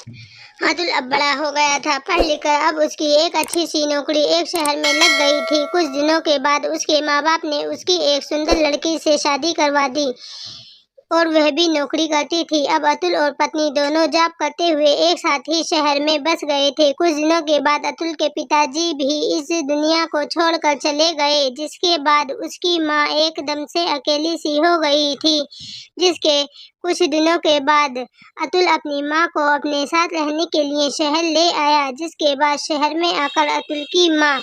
अतुल अब बड़ा हो गया था, पढ़ लिख कर अब उसकी एक अच्छी सी नौकरी एक शहर में लग गई थी। कुछ दिनों के बाद उसके माँ बाप ने उसकी एक सुंदर लड़की से शादी करवा दी और वह भी नौकरी करती थी। अब अतुल और पत्नी दोनों जॉब करते हुए एक साथ ही शहर में बस गए थे। कुछ दिनों के बाद अतुल के पिताजी भी इस दुनिया को छोड़कर चले गए, जिसके बाद उसकी माँ एकदम से अकेली सी हो गई थी। जिसके कुछ दिनों के बाद अतुल अपनी माँ को अपने साथ रहने के लिए शहर ले आया। जिसके बाद शहर में आकर अतुल की माँ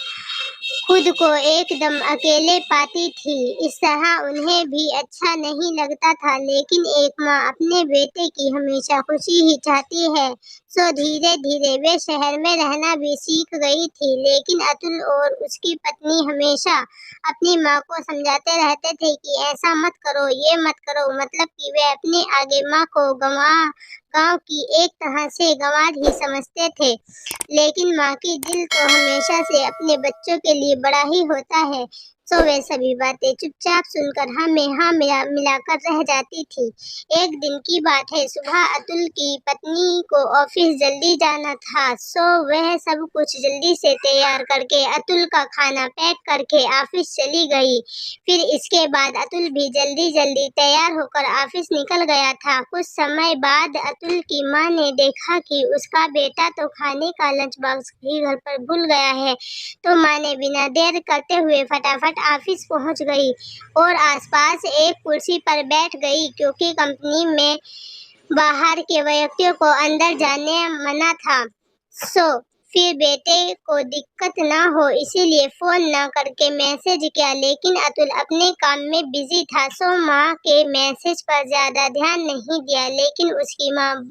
खुद को एकदम अकेले पाती थी। इस तरह उन्हें भी अच्छा नहीं लगता था, लेकिन एक माँ अपने बेटे की हमेशा खुशी ही चाहती है। सो धीरे धीरे वे शहर में रहना भी सीख गई थी। लेकिन अतुल और उसकी पत्नी हमेशा अपनी माँ को समझाते रहते थे कि ऐसा मत करो, ये मत करो, मतलब कि वे अपने आगे माँ को गांव की एक तरह से गंवार ही समझते थे। लेकिन माँ की दिल तो हमेशा से अपने बच्चों के लिए बड़ा ही होता है। सो वे सभी बातें चुपचाप सुनकर हाँ में हाँ मिलाकर रह जाती थी। एक दिन की बात है, सुबह अतुल की पत्नी को ऑफिस जल्दी जाना था। सो वह सब कुछ जल्दी से तैयार करके अतुल का खाना पैक करके ऑफिस चली गई। फिर इसके बाद अतुल भी जल्दी जल्दी तैयार होकर ऑफिस निकल गया था। कुछ समय बाद अतुल की माँ ने देखा कि उसका बेटा तो खाने का लंच बॉक्स ही घर पर भूल गया है। तो माँ ने बिना देर करते हुए फटाफट ऑफिस पहुंच गई और आसपास एक कुर्सी पर बैठ गई, क्योंकि कंपनी में बाहर के व्यक्तियों को अंदर जाने मना था। सो फिर बेटे को दिक्कत ना हो इसीलिए फोन ना करके मैसेज किया, लेकिन अतुल अपने काम में बिजी था। सो माँ के मैसेज पर ज्यादा ध्यान नहीं दिया, लेकिन उसकी माँ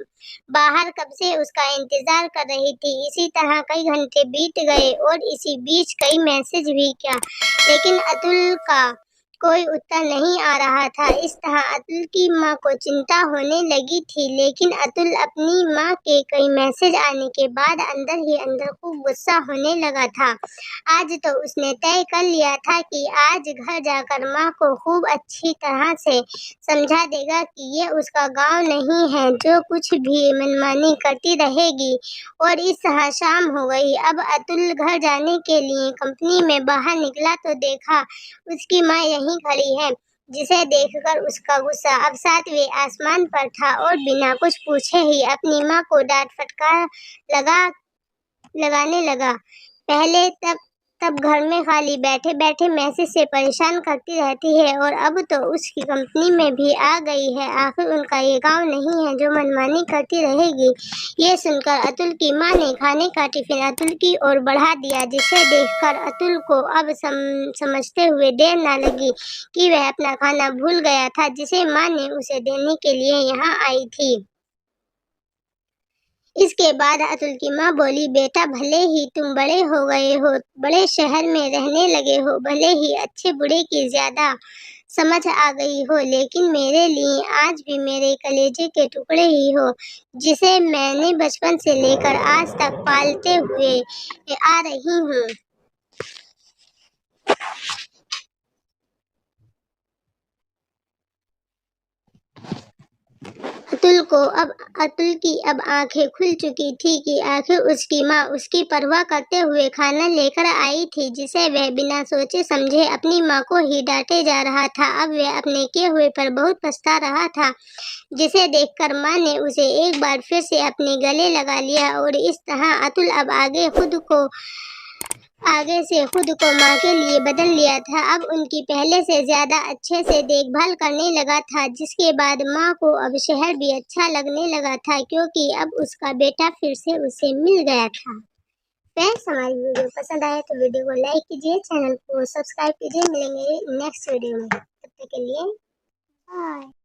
बाहर कब से उसका इंतजार कर रही थी। इसी तरह कई घंटे बीत गए और इसी बीच कई मैसेज भी किया, लेकिन अतुल का कोई उत्तर नहीं आ रहा था। इस तरह अतुल की माँ को चिंता होने लगी थी, लेकिन अतुल अपनी माँ के कई मैसेज आने के बाद अंदर ही अंदर खूब गुस्सा होने लगा था। आज तो उसने तय कर लिया था कि आज घर जाकर माँ को खूब अच्छी तरह से समझा देगा कि ये उसका गांव नहीं है जो कुछ भी मनमानी करती रहेगी। और इस तरह शाम हो गई। अब अतुल घर जाने के लिए कंपनी में बाहर निकला तो देखा उसकी माँ यहीं खड़ी है, जिसे देखकर उसका गुस्सा अब 7वें आसमान पर था और बिना कुछ पूछे ही अपनी माँ को डांट फटकार लगाने लगा। पहले तब घर में खाली बैठे बैठे मैसेज से परेशान करती रहती है और अब तो उसकी कंपनी में भी आ गई है। आखिर उनका ये गांव नहीं है जो मनमानी करती रहेगी। ये सुनकर अतुल की माँ ने खाने का टिफिन अतुल की ओर बढ़ा दिया, जिसे देखकर अतुल को अब समझते हुए देर न लगी कि वह अपना खाना भूल गया था, जिसे माँ ने उसे देने के लिए यहाँ आई थी। इसके बाद अतुल की माँ बोली, बेटा भले ही तुम बड़े हो गए हो, बड़े शहर में रहने लगे हो, भले ही अच्छे बुरे की ज्यादा समझ आ गई हो, लेकिन मेरे लिए आज भी मेरे कलेजे के टुकड़े ही हो, जिसे मैंने बचपन से लेकर आज तक पालते हुए आ रही हूँ। अतुल की अब आंखें खुल चुकी थी कि आखिर उसकी माँ उसकी परवाह करते हुए खाना लेकर आई थी, जिसे वह बिना सोचे समझे अपनी माँ को ही डांटे जा रहा था। अब वह अपने किए हुए पर बहुत पछता रहा था, जिसे देखकर माँ ने उसे एक बार फिर से अपने गले लगा लिया और इस तरह अतुल अब आगे से खुद को माँ के लिए बदल लिया था। अब उनकी पहले से ज्यादा अच्छे से देखभाल करने लगा था, जिसके बाद माँ को अब शहर भी अच्छा लगने लगा था, क्योंकि अब उसका बेटा फिर से उसे मिल गया था। फ्रेंड्स, हमारी वीडियो पसंद आए तो वीडियो को लाइक कीजिए, चैनल को सब्सक्राइब कीजिए। मिलेंगे नेक्स्ट वीडियो में, तब तक के लिए बाय।